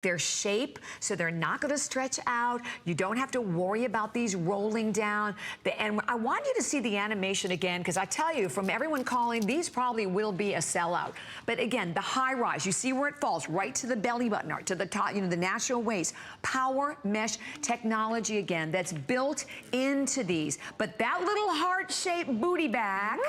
their shape, so they're not gonna stretch out. You don't have to worry about these rolling down. And I want you to see the animation again, because I tell you, from everyone calling, these probably will be a sellout. But again, the high rise, you see where it falls, right to the belly button, or to the top, you know, the natural waist. Power mesh technology, again, that's built into these. But that little heart-shaped booty bag,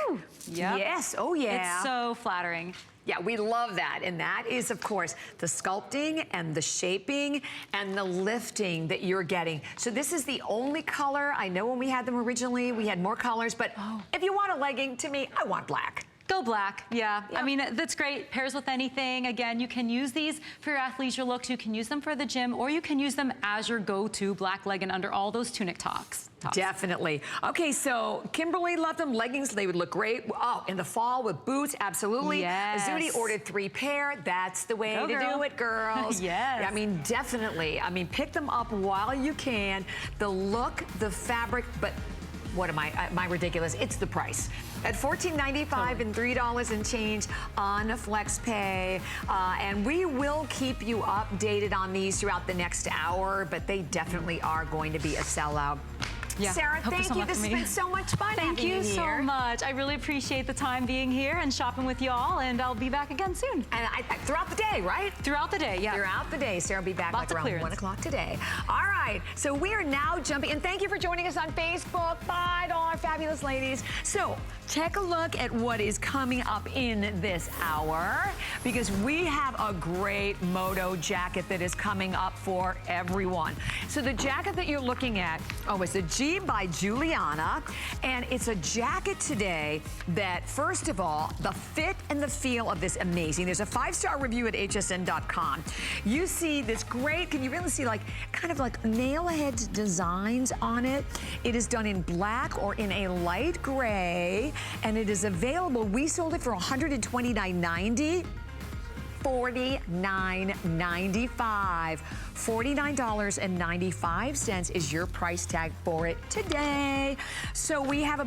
yep. Yes, oh yeah. It's so flattering. Yeah, we love that. And that is, of course, the sculpting and the shaping and the lifting that you're getting. So this is the only color. I know when we had them originally, we had more colors, but if you want a legging, to me, I want black. Go black, yeah. Yep. I mean, that's great. Pairs with anything. Again, you can use these for your athleisure looks. You can use them for the gym, or you can use them as your go-to black legging under all those tunic tops. Definitely. Okay, so Kimberly loved them. Leggings, they would look great. Oh, in the fall with boots, absolutely. Yes. Zudi ordered 3 pair. That's the way to do it, girls. Yes. I mean, definitely. I mean, pick them up while you can. The look, the fabric, but what am I ridiculous? It's the price. At $14.95 and $3 and change on FlexPay. And we will keep you updated on these throughout the next hour, but they definitely are going to be a sellout. Yeah. Sarah, thank you. This has been so much fun. Thank you so much. I really appreciate the time being here and shopping with y'all, and I'll be back again soon. And throughout the day, right? Throughout the day, yeah. Throughout the day. Sarah will be back like around 1 o'clock today. All right, so we are now jumping, and thank you for joining us on Facebook. Bye to all our fabulous ladies. So take a look at what is coming up in this hour, because we have a great moto jacket that is coming up for everyone. So the jacket that you're looking at, it's a G by Juliana, and it's a jacket today that, first of all, the fit and the feel of this amazing. There's a 5-star review at hsn.com. You see this great, can you really see like kind of like nail-head designs on it? It is done in black or in a light gray, and it is available. We sold it for $129.90. $49.95. $49.95 is your price tag for it today. So we have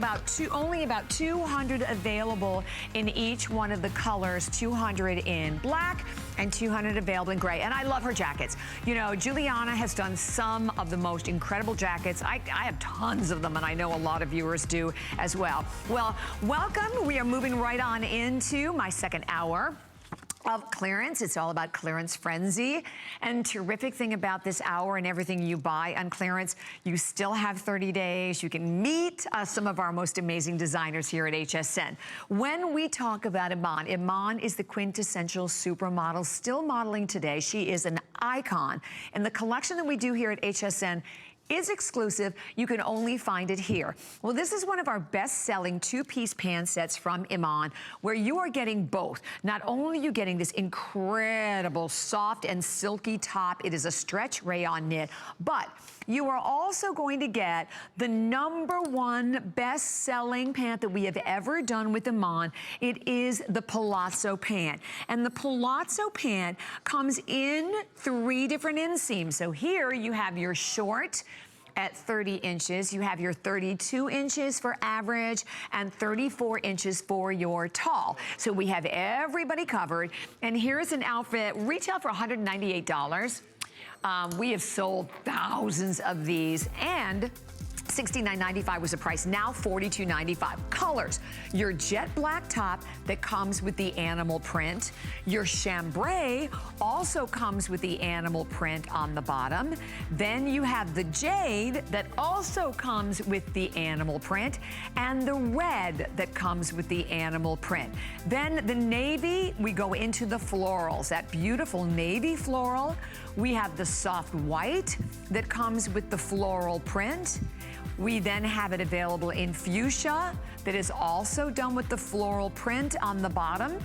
only about 200 available in each one of the colors, 200 in black and 200 available in gray. And I love her jackets. You know, Juliana has done some of the most incredible jackets. I have tons of them, and I know a lot of viewers do as well. Well, welcome. We are moving right on into my second hour of clearance. It's all about clearance frenzy. And terrific thing about this hour and everything you buy on clearance, you still have 30 days. You can meet some of our most amazing designers here at HSN. When we talk about Iman, Iman is the quintessential supermodel, still modeling today. She is an icon. And the collection that we do here at HSN is exclusive. You can only find it here. Well, this is one of our best-selling 2-piece pant sets from Iman, where you are getting both. Not only are you getting this incredible soft and silky top, it is a stretch rayon knit, but you are also going to get the #1 best-selling pant that we have ever done with Iman. It is the Palazzo pant. And the Palazzo pant comes in 3 different inseams. So here you have your short at 30 inches. You have your 32 inches for average and 34 inches for your tall. So we have everybody covered. And here's an outfit, retail for $198. We have sold thousands of these, and $69.95 was the price, now $42.95. Colors, your jet black top that comes with the animal print. Your chambray also comes with the animal print on the bottom. Then you have the jade that also comes with the animal print, and the red that comes with the animal print. Then the navy, we go into the florals, that beautiful navy floral. We have the soft white that comes with the floral print. We then have it available in fuchsia that is also done with the floral print on the bottom.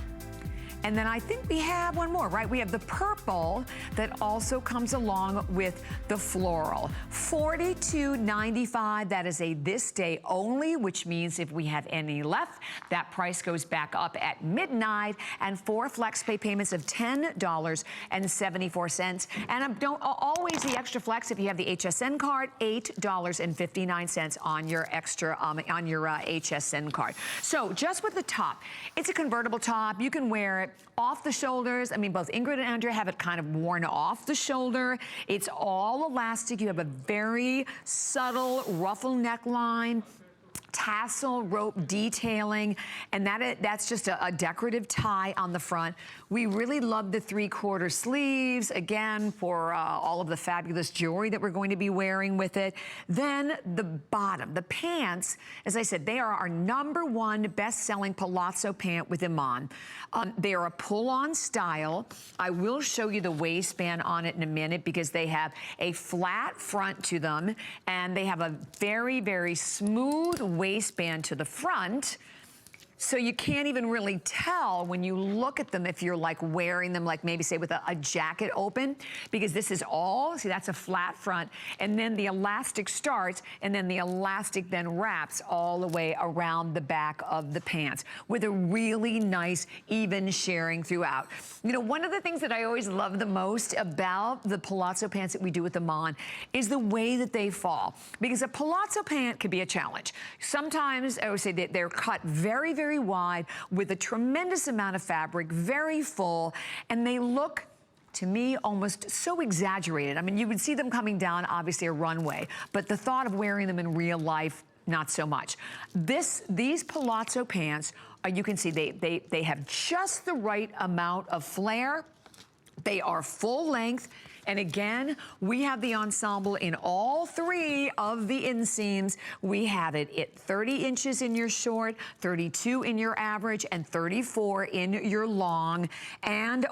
And then I think we have one more, right? We have the purple that also comes along with the floral. $42.95, that is a this day only, which means if we have any left, that price goes back up at midnight, and 4 flex pay payments of $10.74. And don't always the extra flex if you have the HSN card, $8.59 on your extra, on your HSN card. So just with the top, it's a convertible top. You can wear it it off the shoulders. I mean, both Ingrid and Andrea have it kind of worn off the shoulder. It's all elastic. You have a very subtle ruffle neckline, tassel rope detailing, and that's just a decorative tie on the front. We really love the 3/4 sleeves, again, for all of the fabulous jewelry that we're going to be wearing with it. Then the bottom, the pants, as I said, they are our #1 best-selling palazzo pant with Iman. They are a pull-on style. I will show you the waistband on it in a minute because they have a flat front to them, and they have a very, very smooth waistband to the front. So you can't even really tell when you look at them if you're like wearing them, like maybe say with a jacket open, because this is all, see, that's a flat front, and then the elastic starts, and then the elastic then wraps all the way around the back of the pants with a really nice even sharing throughout. You know, one of the things that I always love the most about the palazzo pants that we do with Iman is the way that they fall, because a palazzo pant can be a challenge. Sometimes I would say that they're cut very, very wide with a tremendous amount of fabric, very full, and they look, to me, almost so exaggerated. I mean, you would see them coming down, obviously, a runway, but the thought of wearing them in real life, not so much. These palazzo pants, you can see they have just the right amount of flare. They are full length. And again, we have the ensemble in all 3 of the inseams. We have it at 30 inches in your short, 32 in your average, and 34 in your long. And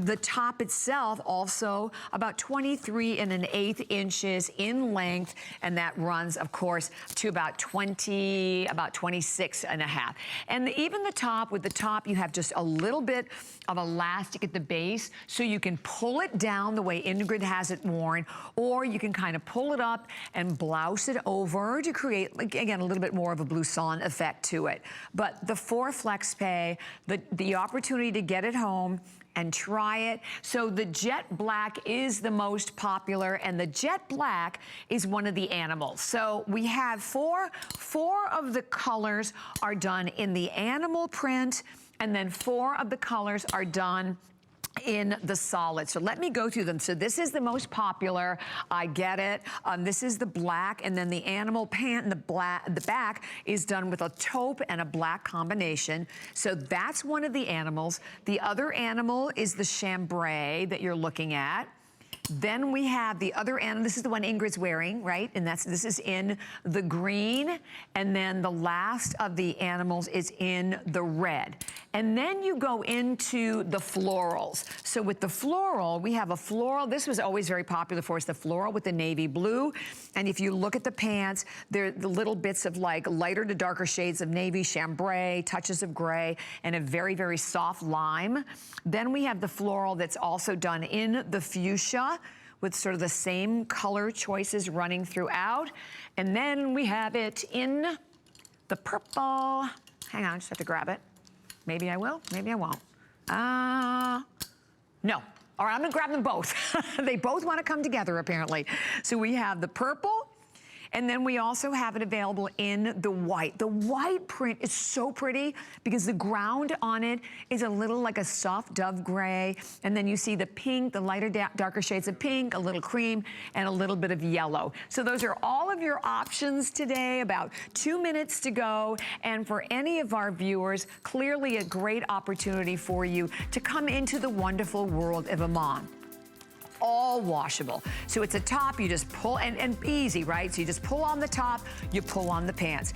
the top itself also about 23 1/8 inches in length. And that runs, of course, to about 26 and a half. And even the top, with the top, you have just a little bit of elastic at the base, so you can pull it down the way Ingrid has it worn, or you can kind of pull it up and blouse it over to create, like, again, a little bit more of a blouson effect to it. But the 4 flex pay, the opportunity to get it home and try it. So the jet black is the most popular, and the jet black is one of the animals. So we have four of the colors are done in the animal print, and then 4 of the colors are done in the solid. So let me go through them. So this is the most popular. I get it. This is the black, and then the animal pant in the back is done with a taupe and a black combination. So that's one of the animals. The other animal is the chambray that you're looking at. Then we have the other animal. This is the one Ingrid's wearing, right? And this is in the green. And then the last of the animals is in the red. And then you go into the florals. So with the floral, we have a floral. This was always very popular for us, the floral with the navy blue. And if you look at the pants, they're the little bits of like lighter to darker shades of navy, chambray, touches of gray, and a very, very soft lime. Then we have the floral that's also done in the fuchsia, with sort of the same color choices running throughout. And then we have it in the purple. Hang on, I just have to grab it. Maybe I will, maybe I won't. No. All right, I'm gonna grab them both. They both wanna come together, apparently. So we have the purple, and then we also have it available in the white. The white print is so pretty because the ground on it is a little like a soft dove gray. And then you see the pink, the lighter, darker shades of pink, a little cream, and a little bit of yellow. So those are all of your options today, about 2 minutes to go. And for any of our viewers, clearly a great opportunity for you to come into the wonderful world of Iman. All washable. So it's a top, you just pull, and easy, right? So you just pull on the top, you pull on the pants.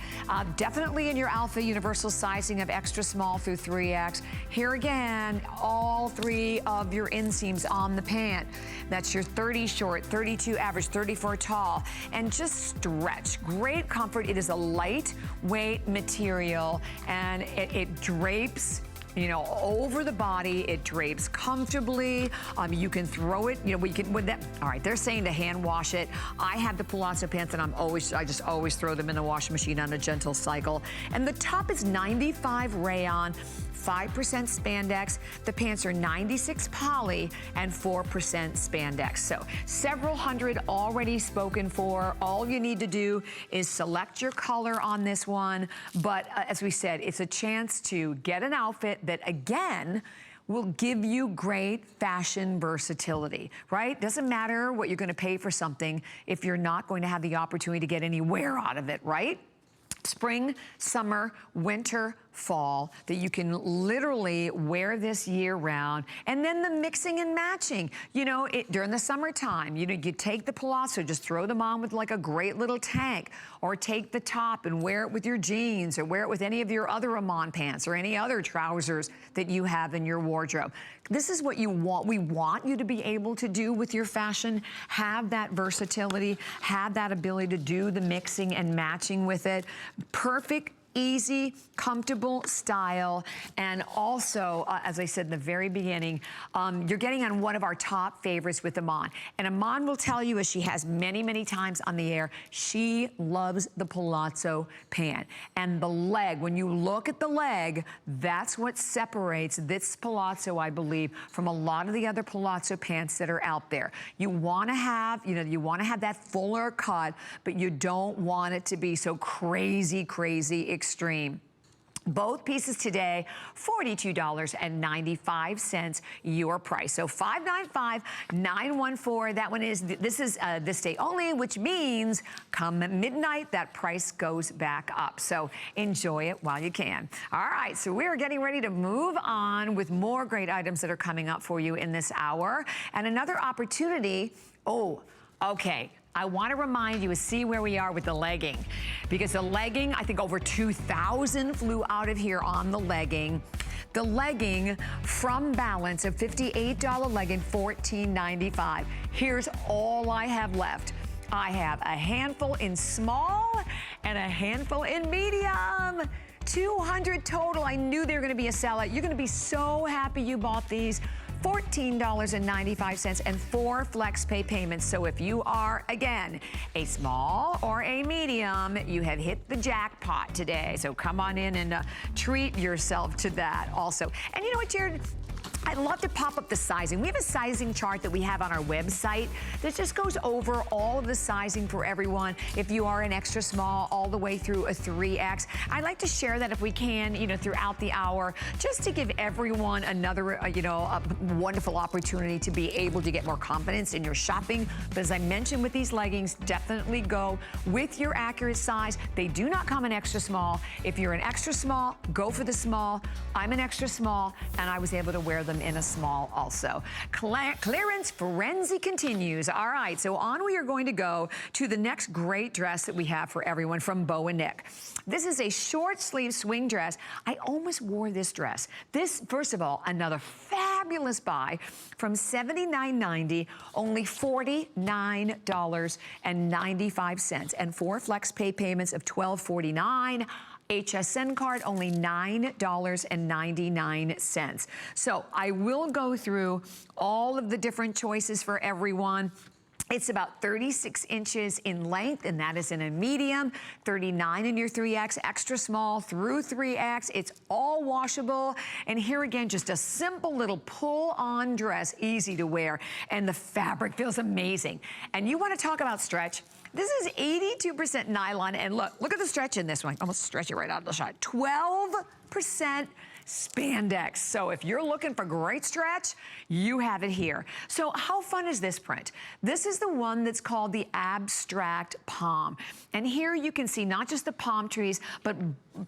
Definitely in your alpha universal sizing of extra small through 3X. Here again, all 3 of your inseams on the pant. That's your 30 short, 32 average, 34 tall, and just stretch. Great comfort. It is a lightweight material, and it drapes, you know, over the body. It drapes comfortably. You can throw it, you know, we can, with that, all right, they're saying to hand wash it. I have the palazzo pants, and I just always throw them in the washing machine on a gentle cycle. And the top is 95 rayon, 5% spandex. The pants are 96 poly and 4% spandex. So several hundred already spoken for. All you need to do is select your color on this one. But as we said, it's a chance to get an outfit that, again, will give you great fashion versatility, right? Doesn't matter what you're gonna pay for something if you're not going to have the opportunity to get any wear out of it, right? Spring, summer, winter, fall, that you can literally wear this year round. And then the mixing and matching. You know, during the summertime, you know, you take the palazzo, just throw them on with like a great little tank, or take the top and wear it with your jeans, or wear it with any of your other Amon pants or any other trousers that you have in your wardrobe. This is what you want. We want you to be able to do with your fashion, have that versatility, have that ability to do the mixing and matching with it. Perfect, easy, comfortable style. And also, as I said in the very beginning, you're getting on one of our top favorites with Amon. And Amon will tell you, as she has many, many times on the air, she loves the palazzo pant. And the leg, when you look at the leg, that's what separates this palazzo, I believe, from a lot of the other palazzo pants that are out there. You wanna have, you know, you wanna have that fuller cut, but you don't want it to be so crazy, crazy extreme. Both pieces today, $42.95 your price. So $595,914. That one is, this is this day only, which means come midnight, that price goes back up. So enjoy it while you can. All right, so we're getting ready to move on with more great items that are coming up for you in this hour. And another opportunity, okay. I want to remind you to see where we are with the legging, because the legging, I think over 2,000 flew out of here on the legging. The legging from Balance, a $58 legging, $14.95. Here's all I have left. I have a handful in small and a handful in medium. 200 total. I knew they were going to be a sellout. You're going to be so happy you bought these. $14.95 and 4 flex pay payments. So if you are, again, a small or a medium, you have hit the jackpot today. So come on in and treat yourself to that also. And you know what, Jared? I'd love to pop up the sizing. We have a sizing chart that we have on our website that just goes over all of the sizing for everyone. If you are an extra small all the way through a 3X, I'd like to share that if we can, you know, throughout the hour, just to give everyone another, you know, a wonderful opportunity to be able to get more confidence in your shopping. But as I mentioned with these leggings, definitely go with your accurate size. They do not come in extra small. If you're an extra small, go for the small. I'm an extra small, and I was able to wear them in a small also. Clearance frenzy continues. All right, so on we are going to go to the next great dress that we have for everyone from Bo and Nick. This is a short sleeve swing dress. I almost wore this dress. This, first of all, another fabulous buy from $79.90, only $49.95, and 4 flex pay payments of $12.49. HSN card, only $9.99. So I will go through all of the different choices for everyone. It's about 36 inches in length, and that is in a medium, 39 in your 3X, extra small through 3X. It's all washable. And here again, just a simple little pull-on dress, easy to wear. And the fabric feels amazing. And you want to talk about stretch? This is 82% nylon, and look at the stretch in this one. I'm gonna stretch it right out of the shot. 12% spandex. So if you're looking for great stretch, you have it here. So how fun is this print? This is the one that's called the Abstract Palm. And here you can see not just the palm trees, but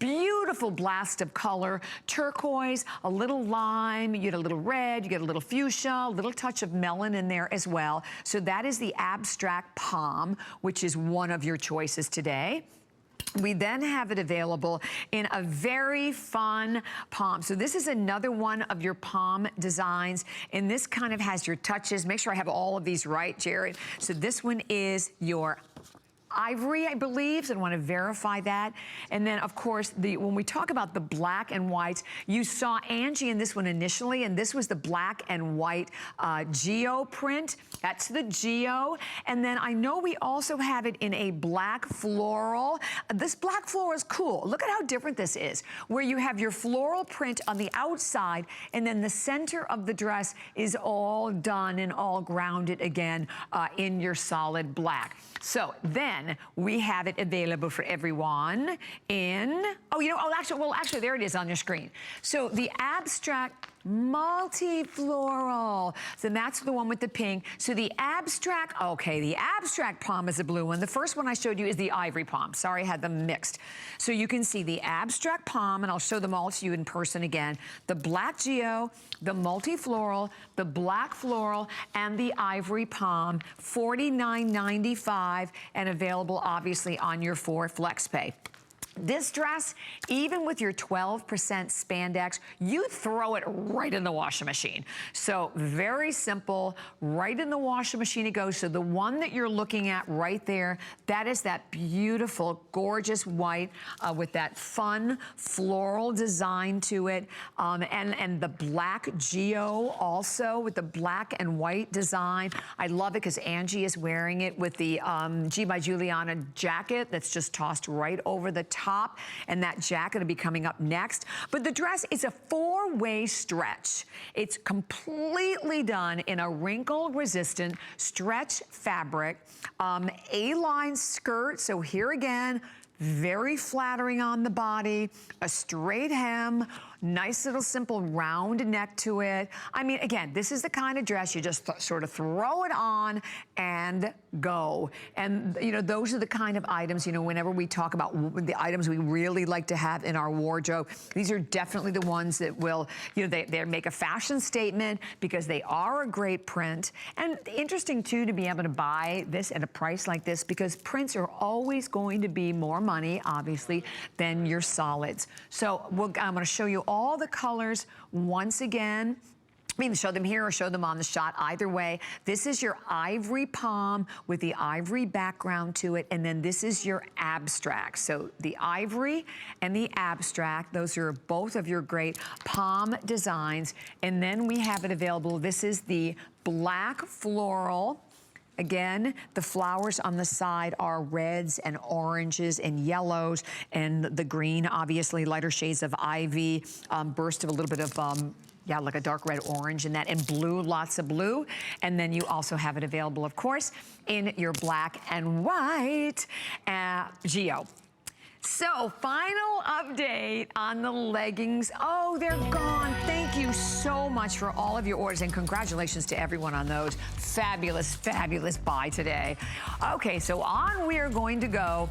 beautiful blast of color, turquoise, a little lime, you get a little red, you get a little fuchsia, a little touch of melon in there as well. So that is the Abstract Palm, which is one of your choices today. We then have it available in a very fun palm. So this is another one of your palm designs, and this kind of has your touches. Make sure I have all of these right, Jared. So this one is your ivory, I believe, so I want to verify that. And then, of course, when we talk about the black and whites, you saw Angie in this one initially, and this was the black and white Geo print. That's the Geo. And then I know we also have it in a black floral. This black floral is cool. Look at how different this is, where you have your floral print on the outside, and then the center of the dress is all done and all grounded again in your solid black. So then again, we have it available for everyone in, actually, there it is on your screen. So the Abstract Multi-Floral. So that's the one with the pink. So the Abstract Palm is the blue one. The first one I showed you is the Ivory Palm. Sorry, I had them mixed. So you can see the Abstract Palm, and I'll show them all to you in person again. The Black Geo, the Multi-Floral, the Black Floral, and the Ivory Palm, $49.95, and available obviously on your 4 FlexPay. This dress, even with your 12% spandex, you throw it right in the washing machine. So very simple, right in the washing machine it goes. So the one that you're looking at right there, that is that beautiful, gorgeous white with that fun floral design to it. And the Black Geo also with the black and white design. I love it because Angie is wearing it with the G by Giuliana jacket that's just tossed right over the top. And that jacket will be coming up next. But the dress is a 4-way stretch. It's completely done in a wrinkle-resistant stretch fabric. A-line skirt, so here again, very flattering on the body, a straight hem, nice little simple round neck to it. I mean, again, this is the kind of dress you just sort of throw it on and go. And, you know, those are the kind of items, you know, whenever we talk about the items we really like to have in our wardrobe, these are definitely the ones that will, you know, they make a fashion statement because they are a great print. And interesting, too, to be able to buy this at a price like this because prints are always going to be more money, obviously, than your solids. So I'm going to show you all the colors once again. I mean, show them here or show them on the shot. Either way, this is your Ivory Palm with the ivory background to it, and then this is your Abstract. So the Ivory and the Abstract, those are both of your great palm designs. And then we have it available. This is the Black Floral. Again, the flowers on the side are reds and oranges and yellows, and the green, obviously, lighter shades of ivy, burst of a little bit of, like a dark red orange in that, and blue, lots of blue. And then you also have it available, of course, in your black and white Geo. So, final update on the leggings. Oh, they're gone. Thank you so much for all of your orders, and congratulations to everyone on those. Fabulous, fabulous buy today. Okay, so on we are going to go.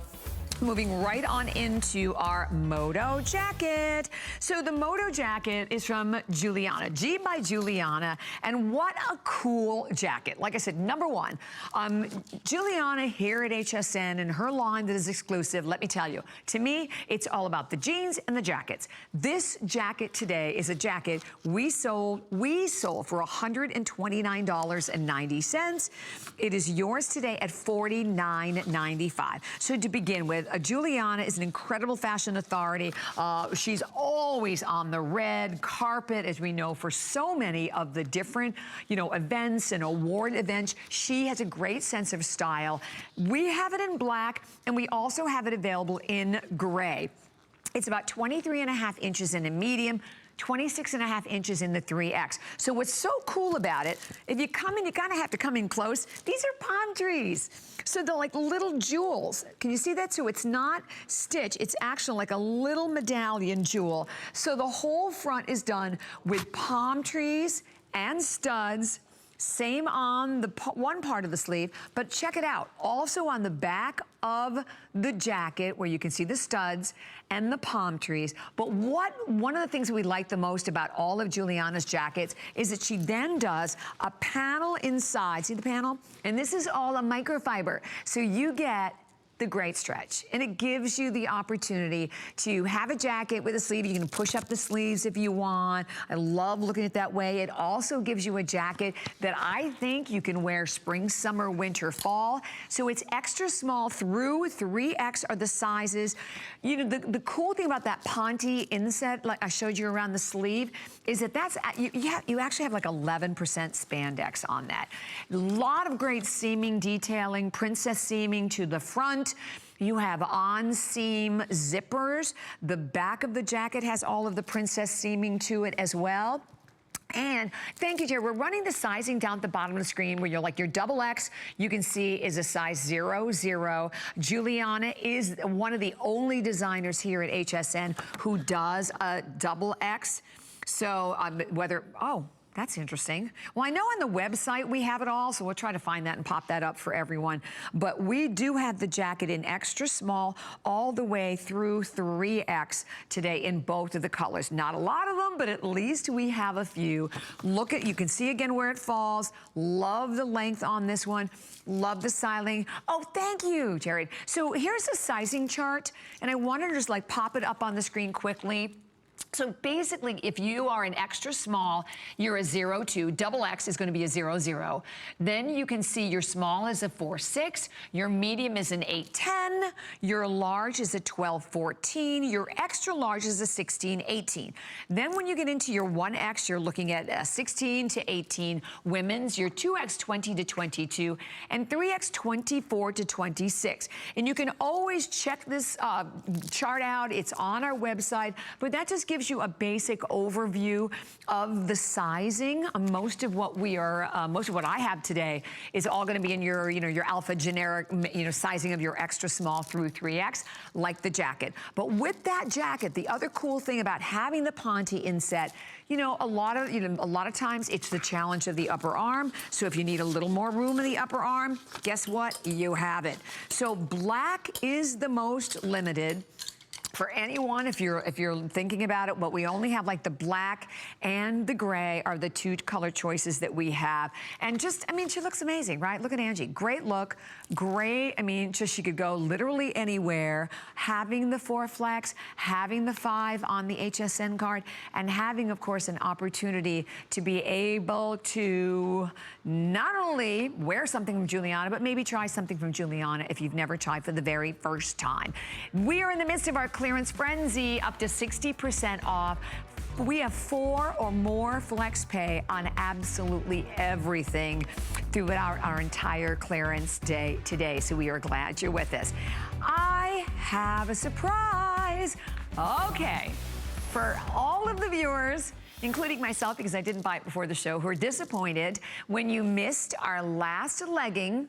Moving right on into our Moto jacket. So the Moto jacket is from Giuliana, G by Giuliana, and what a cool jacket. Like I said, number one, Giuliana here at HSN and her line that is exclusive, let me tell you, to me, it's all about the jeans and the jackets. This jacket today is a jacket we sold for $129.90. It is yours today at $49.95. So to begin with, Giuliana is an incredible fashion authority. She's always on the red carpet, as we know, for so many of the different, you know, events and award events. She has a great sense of style. We have it in black, and we also have it available in gray. It's about 23.5 inches in a medium, 26.5 inches in the 3X. So what's so cool about it, if you come in, you kind of have to come in close. These are palm trees. So they're like little jewels. Can you see that? So it's not stitch. It's actually like a little medallion jewel. So the whole front is done with palm trees and studs. Same on the one part of the sleeve, but check it out. Also on the back of the jacket, where you can see the studs and the palm trees. But one of the things we like the most about all of Giuliana's jackets is that she then does a panel inside. See the panel? And this is all a microfiber. So you get the great stretch, and it gives you the opportunity to have a jacket with a sleeve. You can push up the sleeves if you want. I love looking at it that way. It also gives you a jacket that I think you can wear spring, summer, winter, fall. So it's extra small through 3X are the sizes. You know, the cool thing about that Ponte inset, like I showed you around the sleeve, is that that's, you actually have like 11% spandex on that. A lot of great seaming detailing, princess seaming to the front. You have on-seam zippers. The back of the jacket has all of the princess seaming to it as well. And thank you, Jerry. We're running the sizing down at the bottom of the screen where you're like your double X, you can see is a size 00. Juliana is one of the only designers here at HSN who does a double X. So that's interesting. Well, I know on the website we have it all, so we'll try to find that and pop that up for everyone. But we do have the jacket in extra small all the way through 3X today in both of the colors. Not a lot of them, but at least we have a few. Look at, you can see again where it falls. Love the length on this one. Love the styling. Oh, thank you, Jared. So here's a sizing chart, and I wanted to just like pop it up on the screen quickly. So basically, if you are an extra small, you're a 02. Double X is going to be a 00. Then you can see your small is a 46. Your medium is an 810. Your large is a 1214. Your extra large is a 1618. Then when you get into your 1X, you're looking at a 16 to 18 women's. Your 2X 20 to 22, and 3X 24 to 26. And you can always check this chart out. It's on our website, but that just gives you a basic overview of the sizing. Most of what I have today is all going to be in your, your alpha generic, sizing of your extra small through 3X, like the jacket. But with that jacket, the other cool thing about having the Ponte inset, a lot of times it's the challenge of the upper arm. So if you need a little more room in the upper arm, guess what? You have it. So black is the most limited. For anyone, if you're thinking about it, but we only have like the black and the gray are the two color choices that we have. And just, she looks amazing, right? Look at Angie, great look, great. She could go literally anywhere. Having the 4 flex, having the 5 on the HSN card, and having, of course, an opportunity to be able to not only wear something from Juliana, but maybe try something from Juliana if you've never tried for the very first time. We are in the midst of our clearance frenzy, up to 60% off. We have 4 or more flex pay on absolutely everything throughout our entire clearance day today. So we are glad you're with us. I have a surprise. Okay, for all of the viewers, including myself, because I didn't buy it before the show, who are disappointed when you missed our last legging.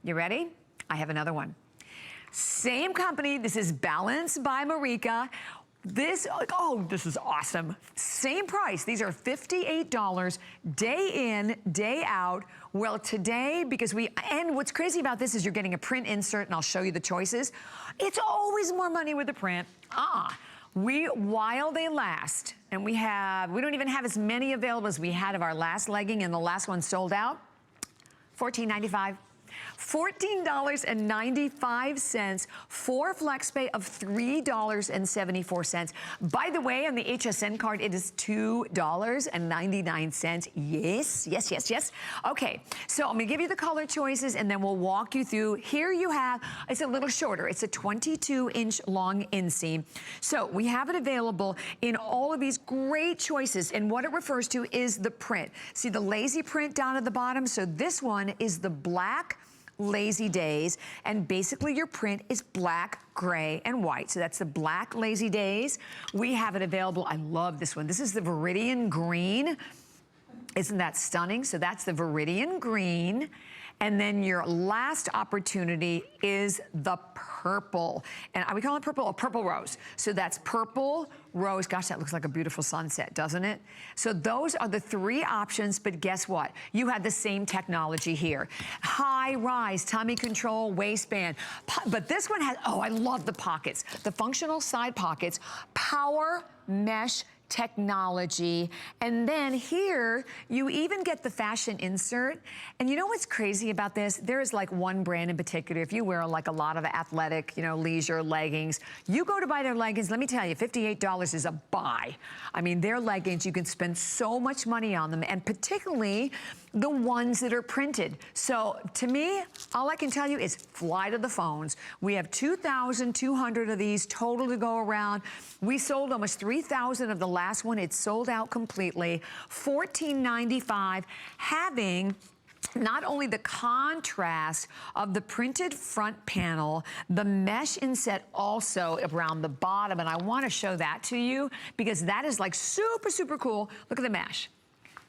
You ready? I have another one. Same company. This is Balanced by Marika. This is awesome. Same price. These are $58 day in, day out. Well, today, and what's crazy about this is you're getting a print insert, and I'll show you the choices. It's always more money with the print. While they last, and we don't even have as many available as we had of our last legging, and the last one sold out, $14.95. $14.95 for flex pay of $3.74. By the way, on the HSN card, it is $2.99. Yes, yes, yes, yes. Okay, so I'm gonna give you the color choices and then we'll walk you through. Here you have, it's a little shorter. It's a 22-inch long inseam. So we have it available in all of these great choices, and what it refers to is the print. See the lazy print down at the bottom? So this one is the black Lazy Days, and basically your print is black, gray, and white. So that's the black Lazy Days. We have it available. I love this one. This is the Viridian Green. Isn't that stunning? So that's the Viridian Green. And then your last opportunity is the purple. And we call it purple or purple rose. So that's purple rose. Gosh, that looks like a beautiful sunset, doesn't it? So those are the 3 options, but guess what? You have the same technology here. High rise, tummy control, waistband. But this one has, I love the pockets. The functional side pockets, power mesh technology. And then here, you even get the fashion insert. And you know what's crazy about this? There is like one brand in particular. If you wear like a lot of athletic, leisure leggings, you go to buy their leggings, let me tell you, $58 is a buy. Their leggings, you can spend so much money on them, and particularly the ones that are printed. So to me, all I can tell you is fly to the phones. We have 2,200 of these total to go around. We sold almost 3,000 of the last one. It's sold out completely. $14.95, having not only the contrast of the printed front panel, the mesh inset also around the bottom. And I want to show that to you because that is like super, super cool. Look at the mesh.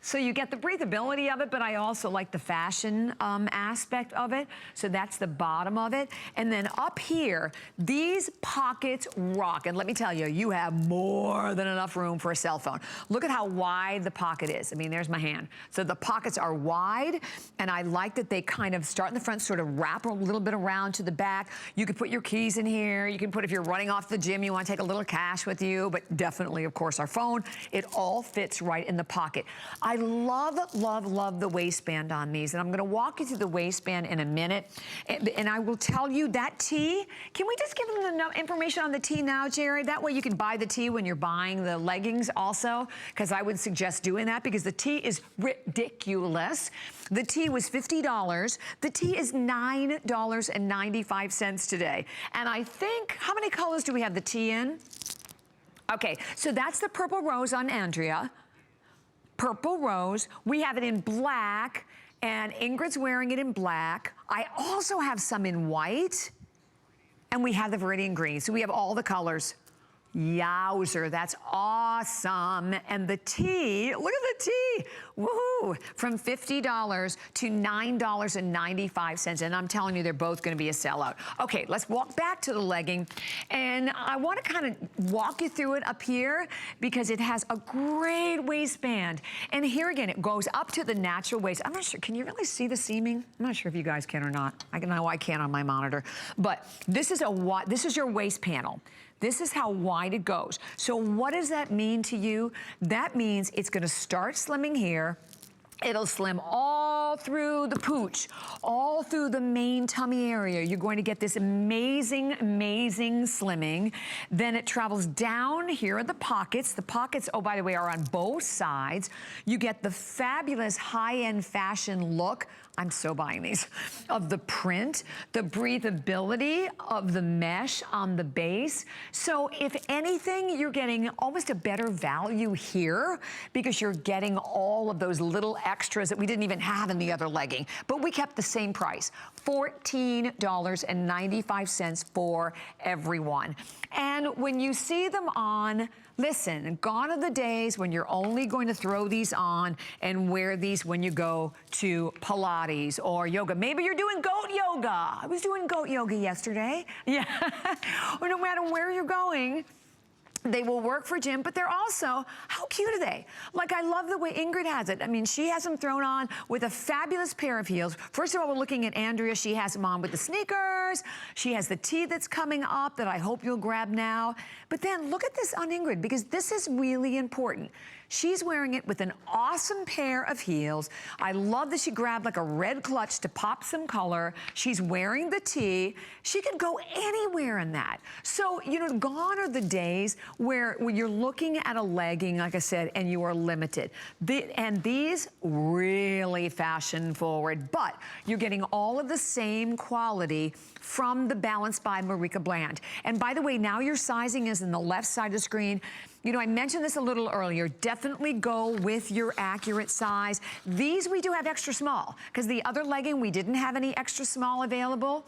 So you get the breathability of it, but I also like the fashion aspect of it. So that's the bottom of it. And then up here, these pockets rock. And let me tell you, you have more than enough room for a cell phone. Look at how wide the pocket is. I mean, there's my hand. So the pockets are wide, and I like that they kind of start in the front, sort of wrap a little bit around to the back. You could put your keys in here. You can put, if you're running off the gym, you want to take a little cash with you, but definitely, of course, our phone. It all fits right in the pocket. I love, love, love the waistband on these, and I'm gonna walk you through the waistband in a minute, and I will tell you that tee, can we just give them the information on the tee now, Jared? That way you can buy the tee when you're buying the leggings also, because I would suggest doing that, because the tee is ridiculous. The tee was $50. The tee is $9.95 today. And I think, how many colors do we have the tee in? Okay, so that's the purple rose on Andrea. Purple rose. We have it in black, and Ingrid's wearing it in black. I also have some in white, and we have the Viridian green. So we have all the colors. Yowzer, that's awesome. And the tee, look at the tee, woohoo, from $50 to $9.95. And I'm telling you, they're both gonna be a sellout. Okay, let's walk back to the legging. And I wanna kind of walk you through it up here because it has a great waistband. And here again, it goes up to the natural waist. I'm not sure, can you really see the seaming? I'm not sure if you guys can or not. I know I can't on my monitor. But this is your waist panel. This is how wide it goes. So what does that mean to you? That means it's gonna start slimming here. It'll slim all through the pooch, all through the main tummy area. You're going to get this amazing, amazing slimming. Then it travels down here in the pockets. The pockets, oh, by the way, are on both sides. You get the fabulous high-end fashion look. I'm so buying these, of the print, the breathability of the mesh on the base. So if anything, you're getting almost a better value here because you're getting all of those little extras that we didn't even have in the other legging, but we kept the same price, $14.95 for everyone. And when you see them on, listen, gone are the days when you're only going to throw these on and wear these when you go to Pilates or yoga. Maybe you're doing goat yoga. I was doing goat yoga yesterday. Yeah, or no matter where you're going, they will work for gym, but they're also, how cute are they? Like, I love the way Ingrid has it. I mean, she has them thrown on with a fabulous pair of heels. First of all, we're looking at Andrea. She has them on with the sneakers. She has the tee that's coming up that I hope you'll grab now. But then look at this on Ingrid, because this is really important. She's wearing it with an awesome pair of heels. I love that she grabbed like a red clutch to pop some color. She's wearing the tee. She could go anywhere in that. So, you know, gone are the days where you're looking at a legging, like I said, and you are limited. And these really fashion forward, but you're getting all of the same quality from the Balance by Marika Bland. And by the way, now your sizing is in the left side of the screen. You know, I mentioned this a little earlier. Definitely go with your accurate size. These we do have extra small, because the other legging, we didn't have any extra small available.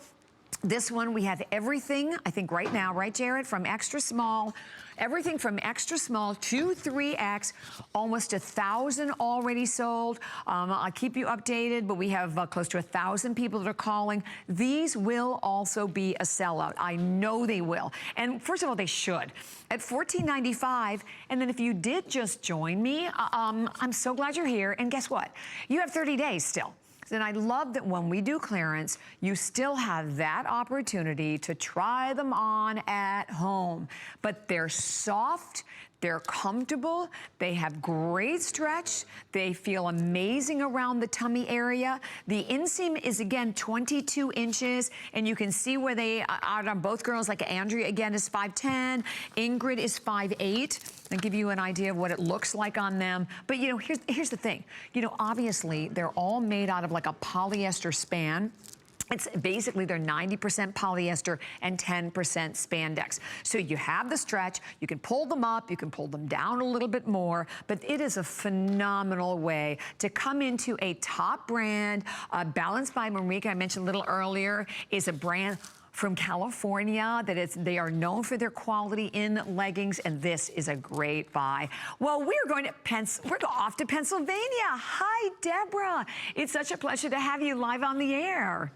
This one, we have everything, I think right now, right, Jared, from extra small, everything from extra small to 3X, almost 1,000 already sold. I'll keep you updated, but we have close to 1,000 people that are calling. These will also be a sellout. I know they will. And first of all, they should. At $14.95, and then if you did just join me, I'm so glad you're here. And guess what? You have 30 days still. And I love that when we do clearance, you still have that opportunity to try them on at home. But they're soft, they're comfortable, they have great stretch, they feel amazing around the tummy area. The inseam is, again, 22 inches, and you can see where they are on both girls, like Andrea, again, is 5'10", Ingrid is 5'8". I'll give you an idea of what it looks like on them. But, you know, here's the thing. You know, obviously, they're all made out of like a polyester span. It's basically, they're 90% polyester and 10% spandex. So you have the stretch, you can pull them up, you can pull them down a little bit more, but it is a phenomenal way to come into a top brand. Balance by Marika, I mentioned a little earlier, is a brand from California, they are known for their quality in leggings, and this is a great buy. Well, we're off to Pennsylvania. Hi, Deborah. It's such a pleasure to have you live on the air.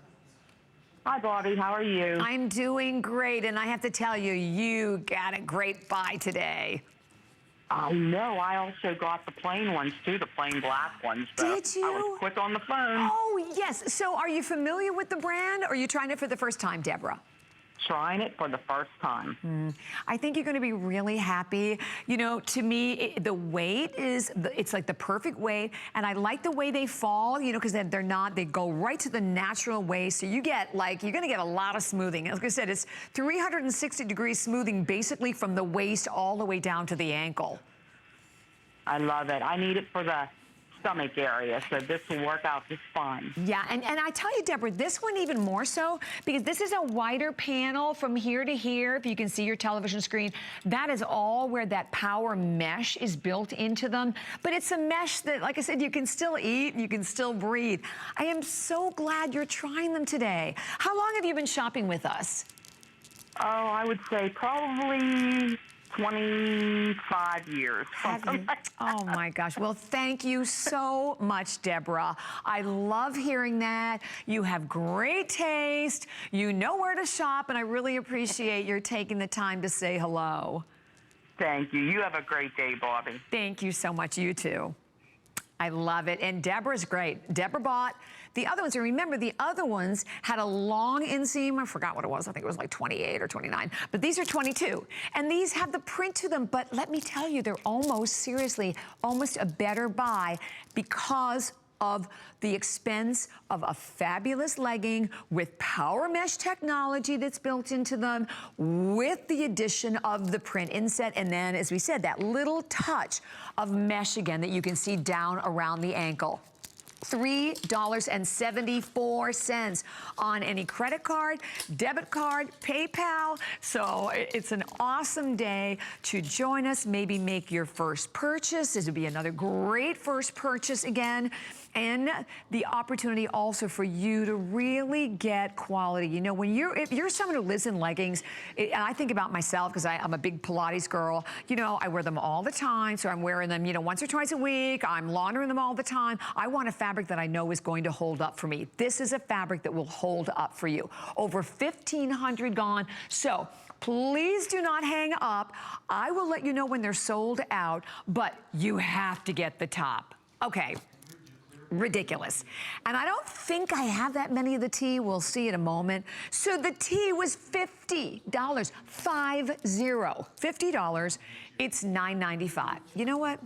Hi, Bobby. How are you? I'm doing great, and I have to tell you, you got a great buy today. I know. I also got the plain ones, too, the plain black ones. Did you? I was quick on the phone. Oh, yes. So are you familiar with the brand, or are you trying it for the first time, Deborah? Trying it for the first time. I think you're going to be really happy. You know, to me, the weight it's like the perfect weight, and I like the way they fall, you know, because they go right to the natural waist, so you get, like, you're going to get a lot of smoothing. Like I said, it's 360-degree smoothing basically from the waist all the way down to the ankle. I love it. I need it for the stomach area, so this will work out just fine. Yeah, and I tell you, Deborah, this one even more so, because this is a wider panel from here to here. If you can see your television screen, that is all where that power mesh is built into them. But it's a mesh that, like I said, you can still eat, you can still breathe. I am so glad you're trying them today. How long have you been shopping with us? Oh, I would say probably 25 years. Oh my gosh. Well, thank you so much, Deborah. I love hearing that. You have great taste. You know where to shop, and I really appreciate your taking the time to say hello. Thank you. You have a great day, Bobby. Thank you so much. You too. I love it. And Deborah's great. Deborah bought the other ones. And remember, the other ones had a long inseam. I forgot what it was. I think it was like 28 or 29. But these are 22. And these have the print to them. But let me tell you, they're seriously, almost a better buy because of the expense of a fabulous legging with power mesh technology that's built into them, with the addition of the print inset, and then, as we said, that little touch of mesh again that you can see down around the ankle. $3.74 on any credit card, debit card, PayPal. So it's an awesome day to join us, maybe make your first purchase. This would be another great first purchase again. And the opportunity also for you to really get quality. You know, if you're someone who lives in leggings, and I think about myself because I'm a big Pilates girl, you know, I wear them all the time. So I'm wearing them, you know, once or twice a week. I'm laundering them all the time. I want a fabric that I know is going to hold up for me. This is a fabric that will hold up for you. Over 1,500 gone. So please do not hang up. I will let you know when they're sold out, but you have to get the top. Okay. Ridiculous. And I don't think I have that many of the tea. We'll see in a moment. So the tea was $50. $50. It's $9.95. You know what?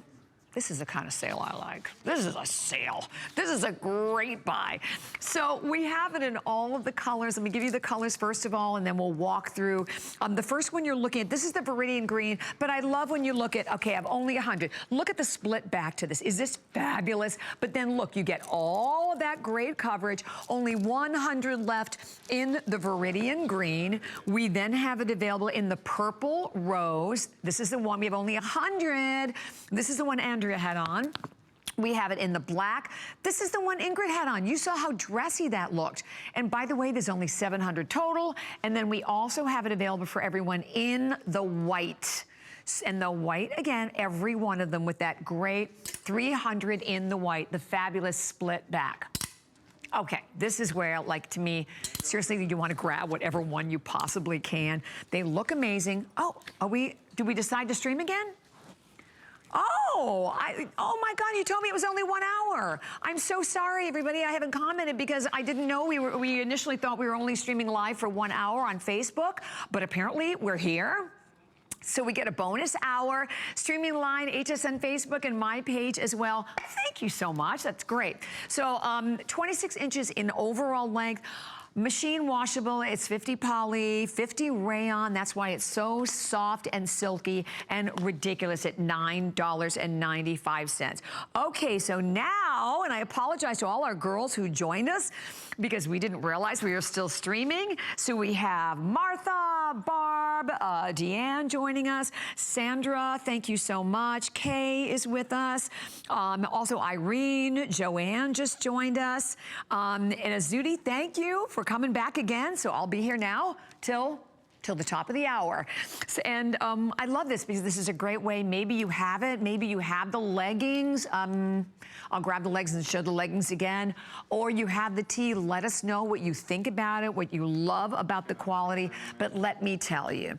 This is the kind of sale I like. This is a sale. This is a great buy. So we have it in all of the colors. Let me give you the colors first of all, and then we'll walk through. The first one you're looking at, this is the Viridian Green, but I love when you look at, okay, I have only 100. Look at the split back to this. Is this fabulous? But then look, you get all of that great coverage. Only 100 left in the Viridian Green. We then have it available in the Purple Rose. This is the one, we have only 100. This is the one Andrea had on. We have it in the black. This is the one Ingrid had on. You saw how dressy that looked. And by the way, there's only 700 total. And then we also have it available for everyone in the white. And the white, again, every one of them with that great 300 in the white, the fabulous split back. Okay, this is where, like, to me, seriously, you want to grab whatever one you possibly can. They look amazing. Oh, did we decide to stream again? Oh my God, you told me it was only 1 hour. I'm so sorry, everybody. I haven't commented because I didn't know we initially thought we were only streaming live for 1 hour on Facebook, but apparently we're here. So we get a bonus hour, streaming line, HSN Facebook, and my page as well. Thank you so much. That's great. So 26 inches in overall length. Machine washable, it's 50 poly, 50 rayon. That's why it's so soft and silky and ridiculous at $9.95. Okay, so now, and I apologize to all our girls who joined us because we didn't realize we were still streaming. So we have Martha, Barb, Barb, Deanne joining us, Sandra, thank you so much. Kay is with us. Also Irene, Joanne just joined us. And Azudi, thank you for coming back again. So I'll be here now till the top of the hour. And I love this because this is a great way. Maybe you have it. Maybe you have the leggings. I'll grab the legs and show the leggings again. Or you have the tee. Let us know what you think about it, what you love about the quality. But let me tell you,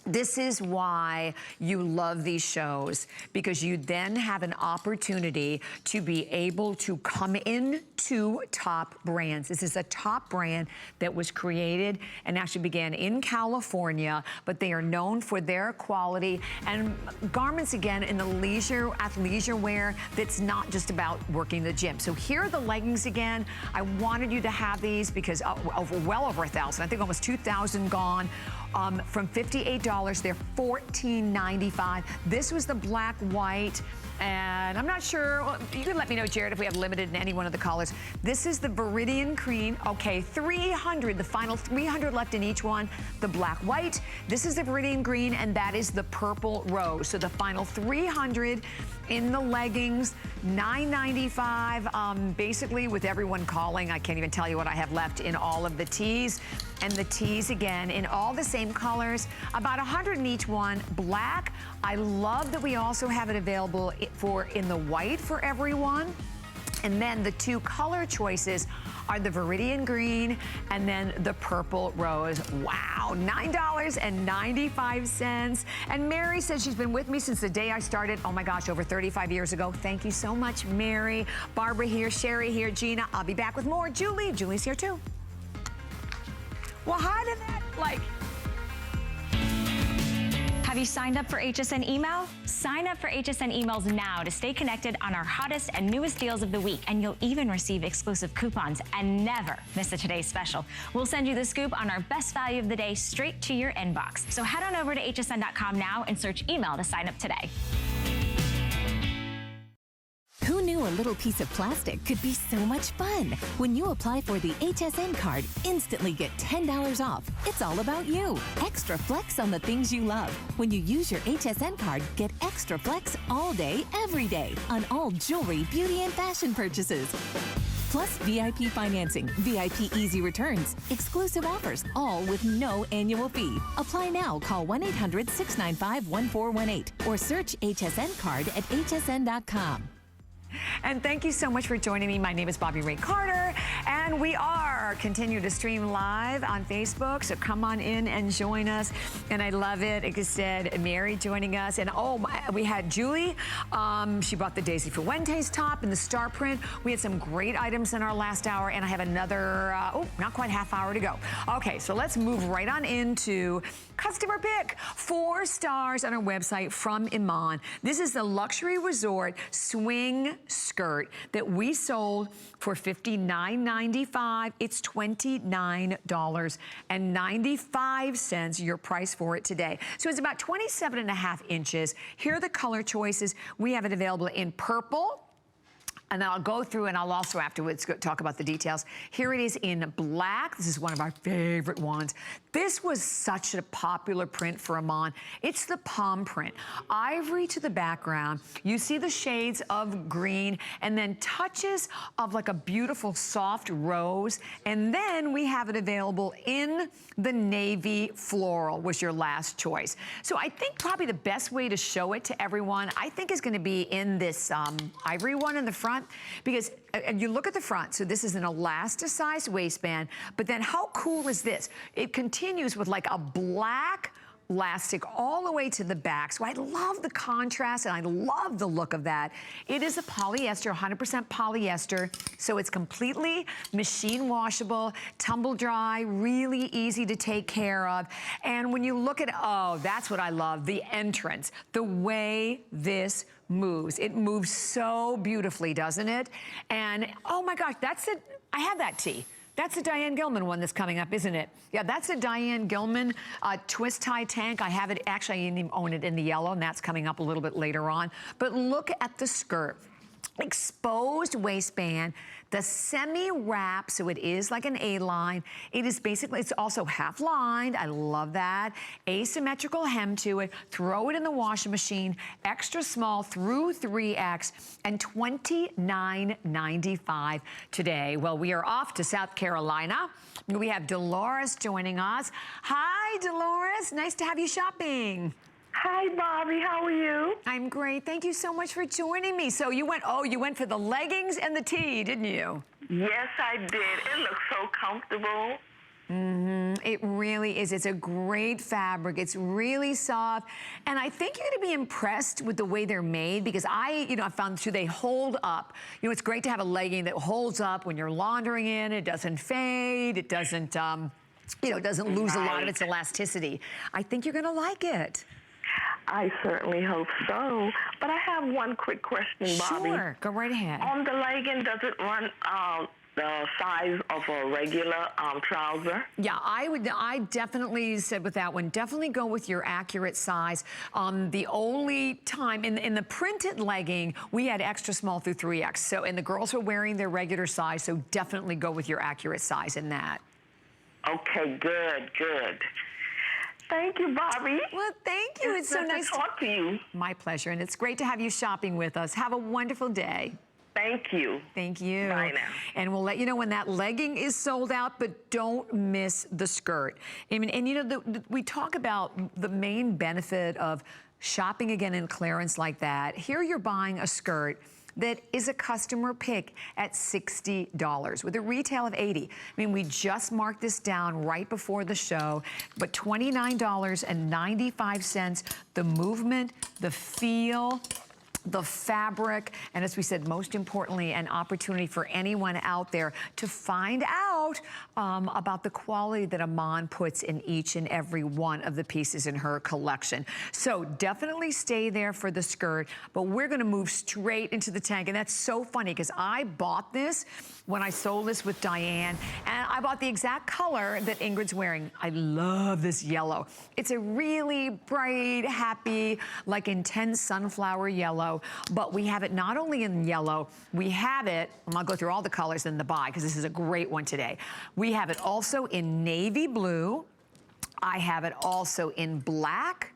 this is why you love these shows, because you then have an opportunity to be able to come into top brands. This is a top brand that was created and actually began in California, but they are known for their quality and garments, again, in the athleisure wear that's not just about working the gym. So here are the leggings again. I wanted you to have these because well over 1,000, I think almost 2,000 gone. From $58, they're $14.95. This was the black, white, and I'm not sure, well, you can let me know, Jared, if we have limited in any one of the colors. This is the Viridian Cream. Okay, 300, the final 300 left in each one. The black, white, this is the Viridian Green, and that is the Purple Rose. So the final 300 in the leggings, $9.95. Basically, with everyone calling, I can't even tell you what I have left in all of the tees. And the tees, again, in all the same colors, about 100 in each one. Black, I love that we also have it available in the white for everyone. And then the two color choices are the Viridian Green and then the Purple Rose. Wow, $9.95. And Mary says she's been with me since the day I started. Oh my gosh, over 35 years ago. Thank you so much, Mary. Barbara here, Sherry here, Gina. I'll be back with more. Julie's here too. Well, how did that, Have you signed up for HSN email? Sign up for HSN emails now to stay connected on our hottest and newest deals of the week, and you'll even receive exclusive coupons and never miss a today's special. We'll send you the scoop on our best value of the day straight to your inbox. So head on over to hsn.com now and search email to sign up today. Who knew a little piece of plastic could be so much fun? When you apply for the HSN card, instantly get $10 off. It's all about you. Extra flex on the things you love. When you use your HSN card, get extra flex all day, every day on all jewelry, beauty, and fashion purchases. Plus VIP financing, VIP easy returns, exclusive offers, all with no annual fee. Apply now. Call 1-800-695-1418 or search HSN card at hsn.com. And thank you so much for joining me. My name is Bobby Ray Carter, and we are continue to stream live on Facebook. So come on in and join us. And I love it. Like I said, Mary joining us. And we had Julie. She bought the Daisy Fuentes top and the star print. We had some great items in our last hour, and I have another, not quite half hour to go. Okay, so let's move right on into customer pick. 4 stars on our website from Iman. This is the luxury resort swing skirt that we sold for $59.95. It's $29.95, your price for it today. So it's about 27.5 inches. Here are the color choices. We have it available in purple. And then I'll go through and I'll also afterwards talk about the details. Here it is in black. This is one of our favorite ones. This was such a popular print for Iman. It's the palm print. Ivory to the background. You see the shades of green and then touches of like a beautiful soft rose. And then we have it available in the navy floral was your last choice. So I think probably the best way to show it to everyone, I think is gonna be in this ivory one in the front. Because and you look at the front, so this is an elasticized waistband, but then how cool is this? It continues with like a black elastic all the way to the back. So I love the contrast and I love the look of that. It is a polyester, 100% polyester, so it's completely machine washable, tumble dry, really easy to take care of. And when you look at, oh, that's what I love, the entrance, the way this moves. It moves so beautifully, doesn't it? And oh my gosh, that's it. I have that tee. That's a Diane Gilman one that's coming up, isn't it? Yeah, that's a Diane Gilman twist tie tank. I have it, actually I even own it in the yellow, and that's coming up a little bit later on. But look at the skirt. exposed waistband, the semi-wrap, so it is like an A-line. It is basically, it's also half-lined. I love that. Asymmetrical hem to it. Throw it in the washing machine. Extra small through 3X and $29.95 today. Well, we are off to South Carolina. We have Dolores joining us. Hi, Dolores. Nice to have you shopping. Hi, Bobby. How are you? I'm great. Thank you so much for joining me. So you went for the leggings and the tee, didn't you? Yes, I did. It looks so comfortable. It really is. It's a great fabric. It's really soft. And I think you're going to be impressed with the way they're made because I found too, they hold up. It's great to have a legging that holds up when you're laundering in. It doesn't fade. It doesn't, it doesn't lose a lot of its elasticity. I think you're going to like it. I certainly hope so. But I have one quick question, Bobby. Sure, go right ahead. On the legging, does it run the size of a regular trouser? Yeah, I definitely said with that one, definitely go with your accurate size. The only time in the printed legging, we had extra small through 3X. So, and the girls were wearing their regular size, so definitely go with your accurate size in that. Okay, good, good. Thank you, Bobby. Well, thank you. It's so nice to talk to you. My pleasure, and it's great to have you shopping with us. Have a wonderful day. Thank you. Thank you. Bye now. And we'll let you know when that legging is sold out, but don't miss the skirt. I mean, and we talk about the main benefit of shopping again in clearance like that. Here you're buying a skirt that is a customer pick at $60 with a retail of $80. I mean, we just marked this down right before the show, but $29.95, the movement, the feel, the fabric, and as we said, most importantly, an opportunity for anyone out there to find out about the quality that Iman puts in each and every one of the pieces in her collection. So definitely stay there for the skirt, but we're gonna move straight into the tank, and that's so funny because I bought this when I sold this with Diane, and I bought the exact color that Ingrid's wearing. I love this yellow. It's a really bright, happy, like intense sunflower yellow, but we have it not only in yellow, we have it, and I'll go through all the colors in the buy because this is a great one today. We have it also in navy blue. I have it also in black.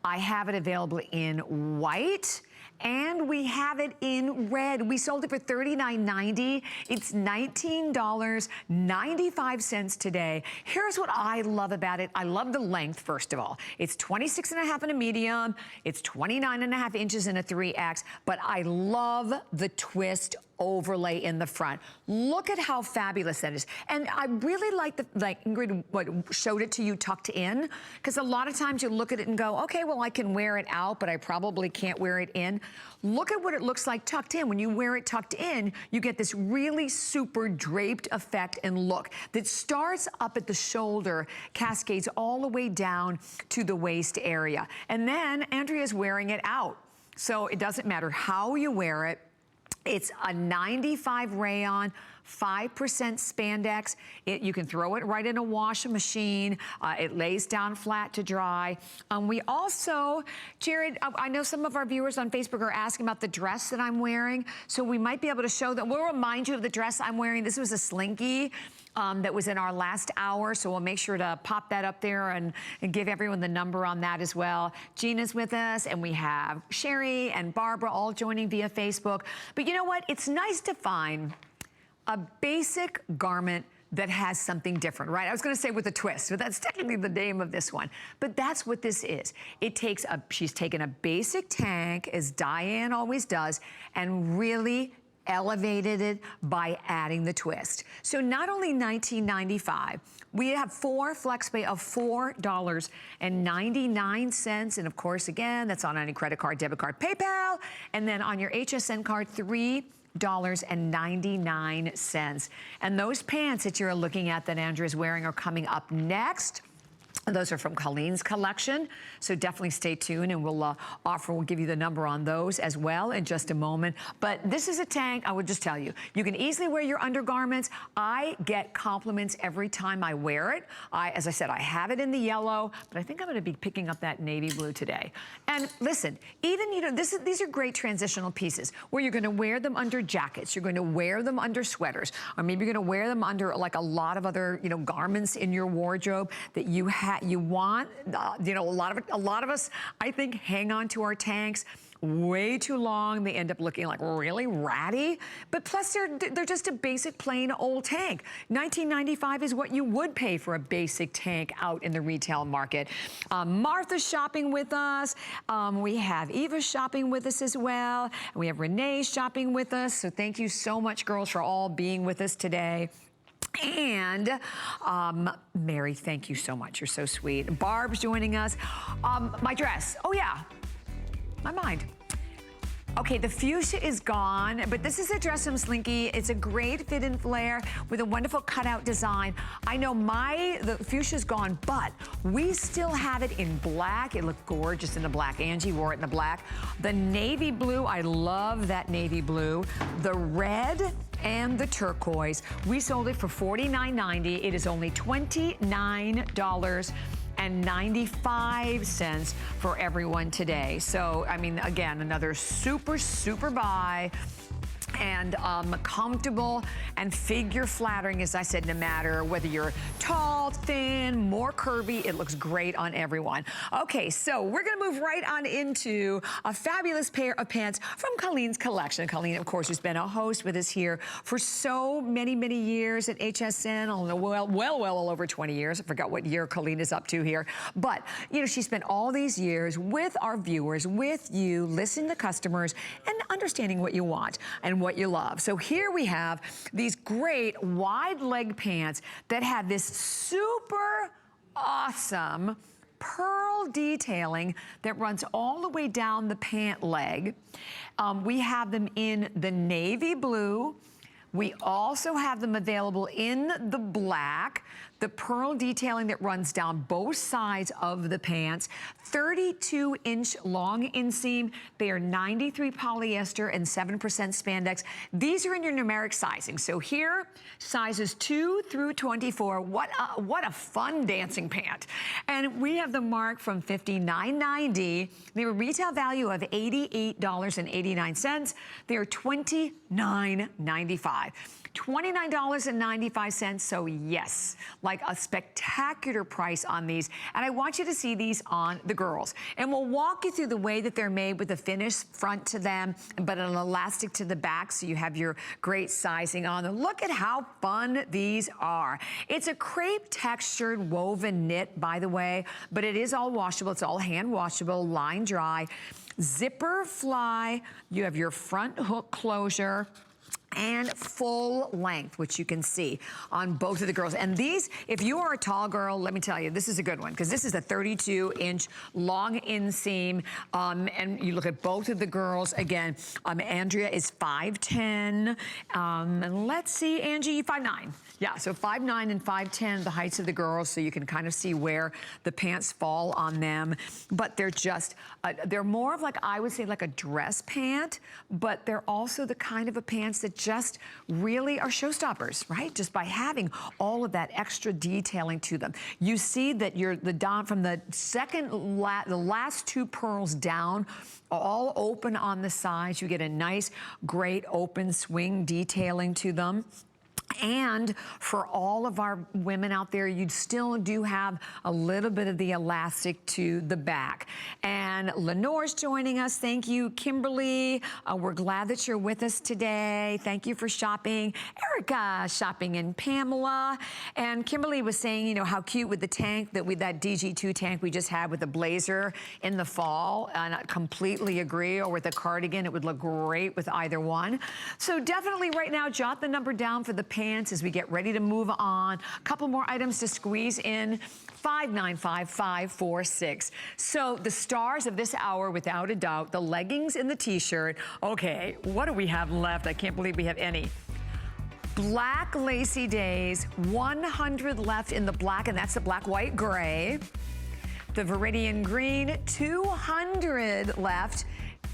I have it available in white. And we have it in red. We sold it for $39.90. It's $19.95 today. Here's what I love about it. I love the length, first of all. It's 26.5 in a medium. It's 29.5 inches in a 3X. But I love the twist overlay in the front. Look at how fabulous that is. And I really like Ingrid showed it to you tucked in, because a lot of times you look at it and go, okay, well, I can wear it out, but I probably can't wear it in. Look at what it looks like tucked in. When you wear it tucked in, you get this really super draped effect and look that starts up at the shoulder, cascades all the way down to the waist area. And then Andrea's wearing it out. So it doesn't matter how you wear it. It's a 95 rayon, 5% spandex. You can throw it right in a washing machine. It lays down flat to dry. We also, Jared, I know some of our viewers on Facebook are asking about the dress that I'm wearing, so we might be able to show them. We'll remind you of the dress I'm wearing. This was a slinky that was in our last hour, so we'll make sure to pop that up there and give everyone the number on that as well. Gina's with us, and we have Sherry and Barbara all joining via Facebook. But you know what? It's nice to find a basic garment that has something different, right? I was gonna say with a twist, but that's technically the name of this one. But that's what this is. She's taken a basic tank, as Diane always does, and really elevated it by adding the twist. So not only $19.95, we have 4 flex pay of $4.99. And of course, again, that's on any credit card, debit card, PayPal. And then on your HSN card, $3.99. And those pants that you're looking at that Andrea's wearing are coming up next. Those are from Colleen's collection, so definitely stay tuned, and we'll give you the number on those as well in just a moment. But this is a tank, I would just tell you, you can easily wear your undergarments. I get compliments every time I wear it. As I said, I have it in the yellow, but I think I'm gonna be picking up that navy blue today. And listen, even, you know, these are great transitional pieces where you're gonna wear them under jackets, you're gonna wear them under sweaters, or maybe you're gonna wear them under like a lot of other, you know, garments in your wardrobe that you want. You know, a lot of us, I think, hang on to our tanks way too long. They end up looking like really ratty, but plus they're just a basic plain old tank. $19.95 is what you would pay for a basic tank out in the retail market. Martha's shopping with us. We have Eva shopping with us as well. And we have Renee shopping with us. So thank you so much, girls, for all being with us today. And Mary, thank you so much. You're so sweet. Barb's joining us. My dress. Oh yeah, my mind. Okay, the fuchsia is gone, but this is a dress from Slinky. It's a great fit and flare with a wonderful cutout design. I know the fuchsia's gone, but we still have it in black. It looked gorgeous in the black. Angie wore it in the black. The navy blue, I love that navy blue. The red and the turquoise. We sold it for $49.90. It is only $29.95 for everyone today. So, I mean, again, another super, super buy. And comfortable and figure flattering, as I said, no matter whether you're tall, thin, more curvy, it looks great on everyone. Okay, so we're gonna move right on into a fabulous pair of pants from Colleen's collection. Colleen, of course, has been a host with us here for so many, many years at HSN. I don't know, well over 20 years. I forgot what year Colleen is up to here. But, you know, she spent all these years with our viewers, with you, listening to customers, and understanding what you want and what you love. So here we have these great wide leg pants that have this super awesome pearl detailing that runs all the way down the pant leg. We have them in the navy blue. We also have them available in the black, the pearl detailing that runs down both sides of the pants, 32-inch long inseam. They are 93 polyester and 7% spandex. These are in your numeric sizing. So here, sizes 2 through 24. What a fun dancing pant. And we have the mark from $59.90. They have a retail value of $88.89. They are $29.95. $29.95, so yes, like a spectacular price on these. And I want you to see these on the girls. And we'll walk you through the way that they're made with a finished front to them, but an elastic to the back, so you have your great sizing on them. Look at how fun these are. It's a crepe textured woven knit, by the way, but it is all washable. It's all hand washable, line dry. Zipper fly, you have your front hook closure, and full length, which you can see on both of the girls. And these, if you are a tall girl, let me tell you, this is a good one, because this is a 32-inch long inseam. And you look at both of the girls. Again, Andrea is 5'10". And let's see, Angie, 5'9". Yeah, so 5'9" and 5'10", the heights of the girls, so you can kind of see where the pants fall on them. But they're just, they're more of like, I would say like a dress pant, but they're also the kind of a pants that just really are showstoppers, right? Just by having all of that extra detailing to them. You see that from the the last two pearls down, all open on the sides. You get a nice, great open swing detailing to them. And for all of our women out there, you still do have a little bit of the elastic to the back. And Lenore's joining us. Thank you, Kimberly. We're glad that you're with us today. Thank you for shopping. Erica shopping, and Pamela. And Kimberly was saying, you know, how cute with the tank that DG2 tank we just had with the blazer in the fall. And I completely agree. Or with a cardigan, it would look great with either one. So definitely right now, jot the number down for the pants as we get ready to move on. A couple more items to squeeze in. 595-546. So the stars of this hour, without a doubt, the leggings and the t-shirt. Okay, what do we have left? I can't believe we have any. Black Lacy Days, 100 left in the black, and that's the black, white, gray. The Viridian Green, 200 left.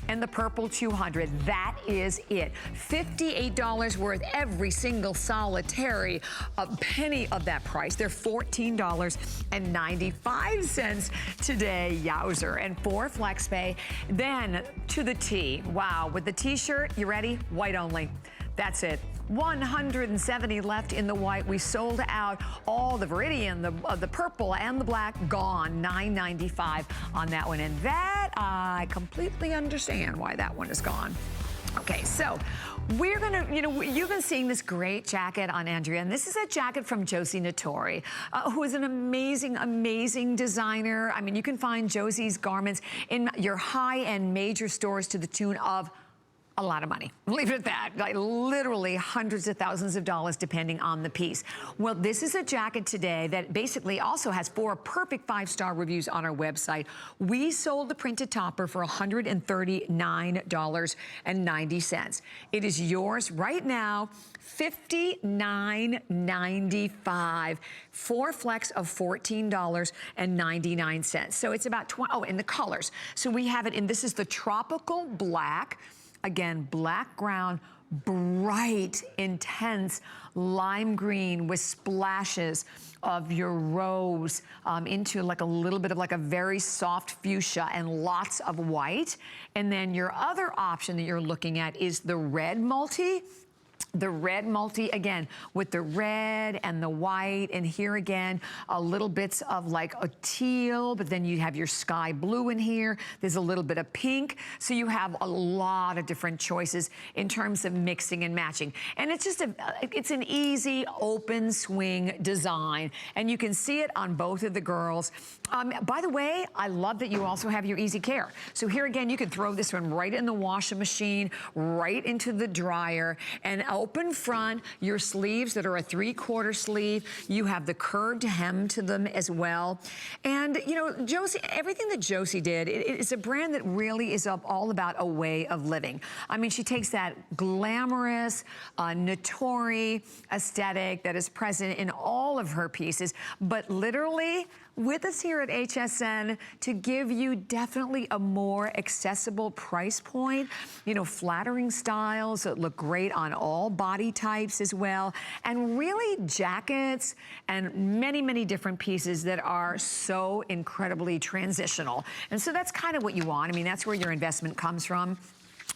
And the purple 200, that is it. $58 worth every single solitary, a penny of that price. They're $14.95 today, yowzer. And 4 flex pay. Then to the tee, wow, with the t-shirt, you ready? White only. That's it. 170 left in the white. We sold out all the Viridian, the purple, and the black gone. $9.95 on that one. And that, I completely understand why that one is gone. Okay, so we're gonna, you've been seeing this great jacket on Andrea, and this is a jacket from Josie Nattori, who is an amazing, amazing designer. I mean, you can find Josie's garments in your high-end major stores to the tune of a lot of money. Leave it at that. Like literally hundreds of thousands of dollars depending on the piece. Well, this is a jacket today that basically also has 4 perfect 5-star reviews on our website. We sold the printed topper for $139.90. It is yours right now. $59.95. 4 flex of $14.99. So it's about 20. Oh, and the colors. So we have it in, this is the tropical black. Again, black ground, bright, intense lime green with splashes of your rose into like a little bit of like a very soft fuchsia and lots of white. And then your other option that you're looking at is the red multi. The red multi, again, with the red and the white, and here again, a little bits of like a teal, but then you have your sky blue in here. There's a little bit of pink. So you have a lot of different choices in terms of mixing and matching. And it's just it's an easy open swing design. And you can see it on both of the girls. By the way, I love that you also have your easy care. So here again, you can throw this one right in the washing machine, right into the dryer, and open front, your sleeves that are a 3/4 sleeve. You have the curved hem to them as well. And Josie, everything that Josie did, it's a brand that really is all about a way of living. I mean, she takes that glamorous, Nattori aesthetic that is present in all of her pieces, but literally with us here at HSN to give you definitely a more accessible price point, flattering styles that look great on all body types as well, and really jackets and many, many different pieces that are so incredibly transitional. And so that's kind of what you want. I mean, that's where your investment comes from.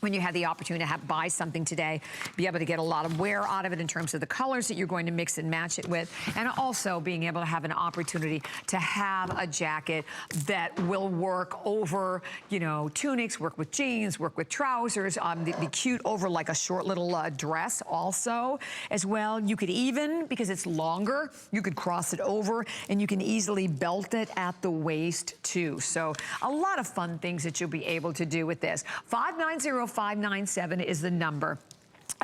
When you have the opportunity to buy something today, be able to get a lot of wear out of it in terms of the colors that you're going to mix and match it with, and also being able to have an opportunity to have a jacket that will work over, tunics, work with jeans, work with trousers, be cute over like a short little dress also as well. You could even, because it's longer, you could cross it over and you can easily belt it at the waist too. So a lot of fun things that you'll be able to do with this. 590-597 is the number.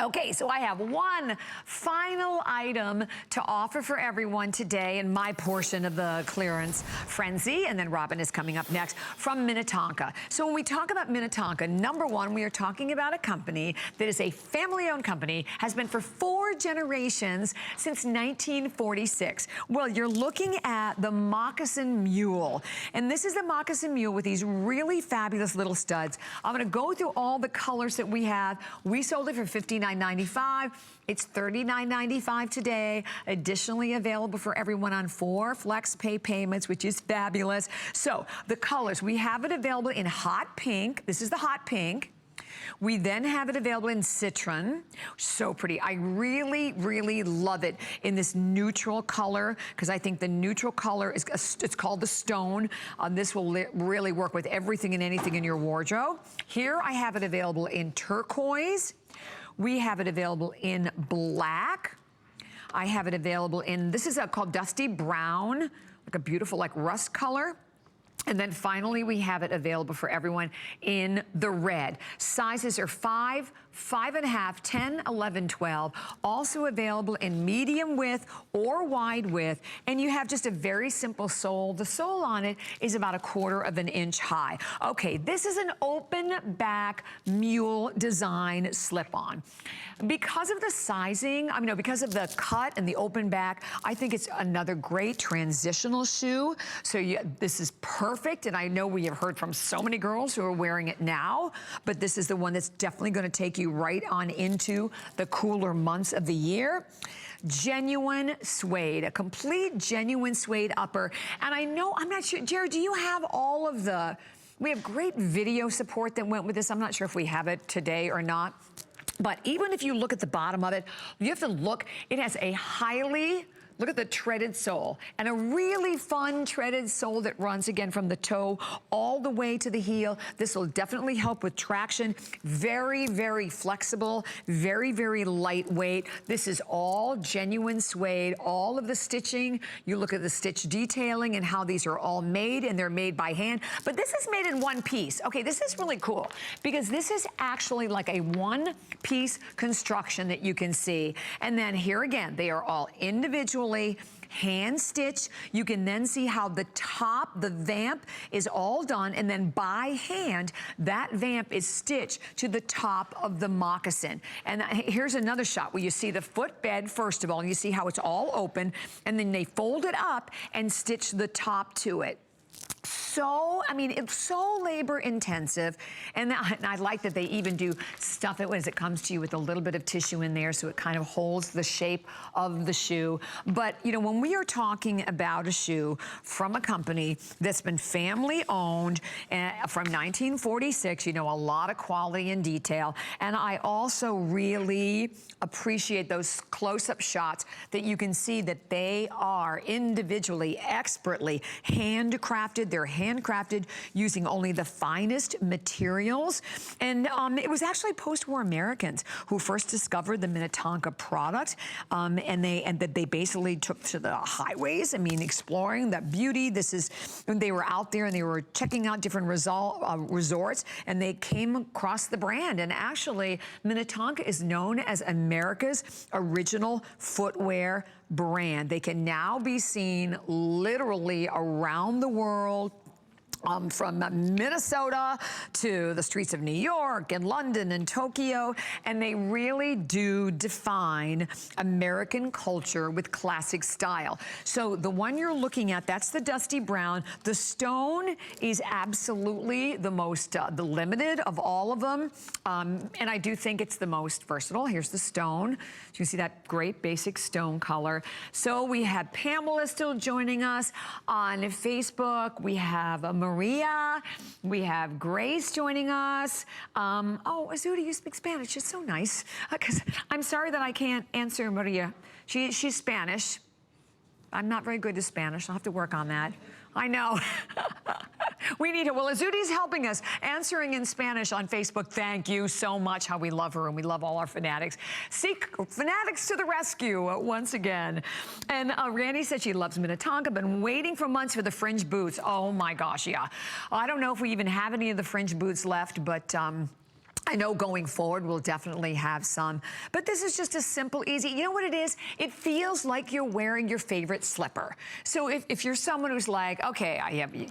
Okay, so I have one final item to offer for everyone today in my portion of the clearance frenzy, and then Robin is coming up next from Minnetonka. So when we talk about Minnetonka, number one, we are talking about a company that is a family-owned company, has been for 4 generations since 1946. Well, you're looking at the Moccasin Mule, and this is the Moccasin Mule with these really fabulous little studs. I'm gonna go through all the colors that we have. We sold it for $59.95. It's $39.95 today. Additionally available for everyone on 4 flex pay payments, which is fabulous. So the colors, we have it available in hot pink. This is the hot pink. We then have it available in citron. So pretty. I really, really love it in this neutral color, because I think the neutral color is, it's called the stone. This will really work with everything and anything in your wardrobe. Here I have it available in turquoise. We have it available in black. I have it available in, this is called dusty brown, like a beautiful like rust color. And then finally, we have it available for everyone in the red. Sizes are 5, 5.5, 10, 11, 12. Also available in medium width or wide width. And you have just a very simple sole. The sole on it is about 1/4 of an inch high. Okay, this is an open back mule design slip-on. Because of the sizing, because of the cut and the open back, I think it's another great transitional shoe. So this is perfect, and I know we have heard from so many girls who are wearing it now, but this is the one that's definitely gonna take you right on into the cooler months of the year. Genuine suede, a complete genuine suede upper. And I know, I'm not sure, Jared, do you have all of we have great video support that went with this. I'm not sure if we have it today or not. But even if you look at the bottom of it, you have to look, it has a look at the treaded sole, and a really fun treaded sole that runs again from the toe all the way to the heel. This will definitely help with traction. Very, very flexible, very, very lightweight. This is all genuine suede. All of the stitching, you look at the stitch detailing and how these are all made, and they're made by hand. But this is made in one piece. Okay, this is really cool because this is actually like a one-piece construction that you can see. And then here again, they are all individually hand stitched. You can then see how the top, the vamp is all done, and then by hand, that vamp is stitched to the top of the moccasin. And here's another shot where you see the footbed, first of all, and you see how it's all open, and then they fold it up and stitch the top to it. So, it's so labor intensive, and I like that they even do stuff it as it comes to you with a little bit of tissue in there so it kind of holds the shape of the shoe. But, when we are talking about a shoe from a company that's been family owned from 1946, a lot of quality and detail. And I also really appreciate those close-up shots that you can see that they are individually, expertly handcrafted. They're handcrafted using only the finest materials. And it was actually post-war Americans who first discovered the Minnetonka product. And they basically took to the highways, exploring that beauty. They were out there and they were checking out different resorts, and they came across the brand. And actually, Minnetonka is known as America's original footwear brand. They can now be seen literally around the world. From Minnesota to the streets of New York and London and Tokyo, and they really do define American culture with classic style. So the one you're looking at, that's the dusty brown. The stone is absolutely the most, the limited of all of them, and I do think it's the most versatile. Here's the stone. You can see that great basic stone color. So we have Pamela still joining us on Facebook. We have Maria, we have Grace joining us. Oh, Azudi, you speak Spanish. It's so nice. Because I'm sorry that I can't answer Maria. She's Spanish. I'm not very good at Spanish. I'll have to work on that. I know. We need her. Well, Azudi's helping us, answering in Spanish on Facebook. Thank you so much. How we love her, and we love all our fanatics. Fanatics to the rescue once again. And Randy said she loves Minnetonka, been waiting for months for the fringe boots. Oh my gosh, yeah. I don't know if we even have any of the fringe boots left, but I know going forward we'll definitely have some. But this is just a simple, easy, you know what it is? It feels like you're wearing your favorite slipper. So if you're someone who's like, okay,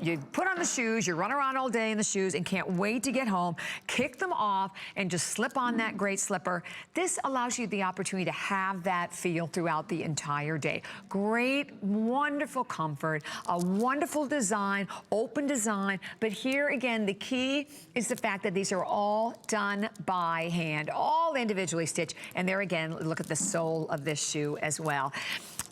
you put on the shoes, you run around all day in the shoes and can't wait to get home, kick them off and just slip on that great slipper, this allows you the opportunity to have that feel throughout the entire day. Great, wonderful comfort, a wonderful design, open design. But here again, the key is the fact that these are all done by hand, all individually stitched. And there again, look at the sole of this shoe as well.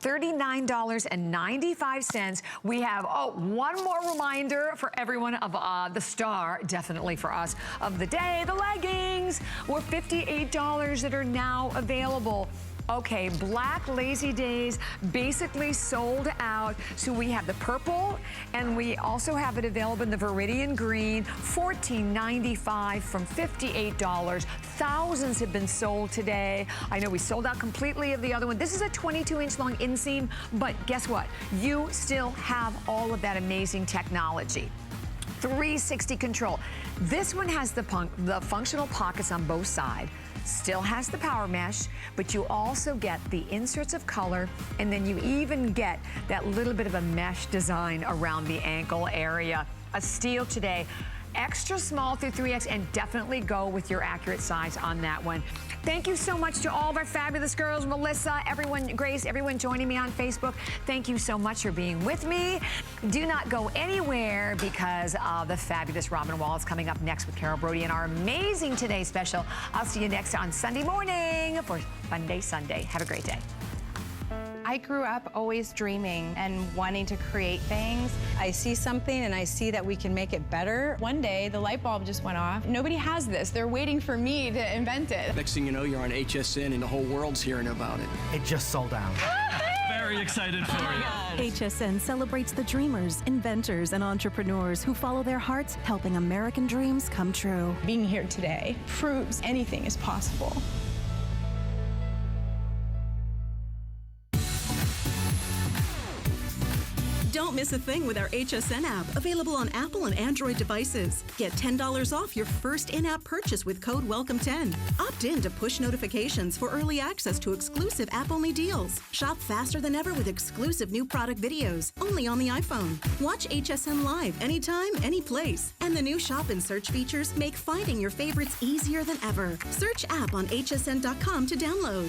$39.95. We have, one more reminder for everyone of the star, definitely for us, of the day. The leggings were $58 that are now available. Okay, black lazy days basically sold out. So we have the purple, and we also have it available in the Viridian green, $14.95 from $58. Thousands have been sold today. I know we sold out completely of the other one. This is a 22-inch long inseam, but guess what? You still have all of that amazing technology. 360 control. This one has the functional pockets on both sides. Still has the power mesh, but you also get the inserts of color, and then you even get that little bit of a mesh design around the ankle area. A steal today. Extra small through 3X, and definitely go with your accurate size on that one. Thank you so much to all of our fabulous girls, Melissa, everyone, Grace, everyone joining me on Facebook. Thank you so much for being with me. Do not go anywhere, because the fabulous Robin Wall is coming up next with Carol Brody and our amazing Today special. I'll see you next on Sunday morning for Fun Day Sunday. Have a great day. I grew up always dreaming and wanting to create things. I see something and I see that we can make it better. One day, the light bulb just went off. Nobody has this. They're waiting for me to invent it. Next thing you know, you're on HSN and the whole world's hearing about it. It just sold out. Very excited for you. HSN celebrates the dreamers, inventors, and entrepreneurs who follow their hearts, helping American dreams come true. Being here today proves anything is possible. Don't miss a thing with our HSN app, available on Apple and Android devices. Get $10 off your first in-app purchase with code WELCOME10. Opt in to push notifications for early access to exclusive app-only deals. Shop faster than ever with exclusive new product videos, only on the iPhone. Watch HSN Live anytime, any place. And the new shop and search features make finding your favorites easier than ever. Search app on hsn.com to download.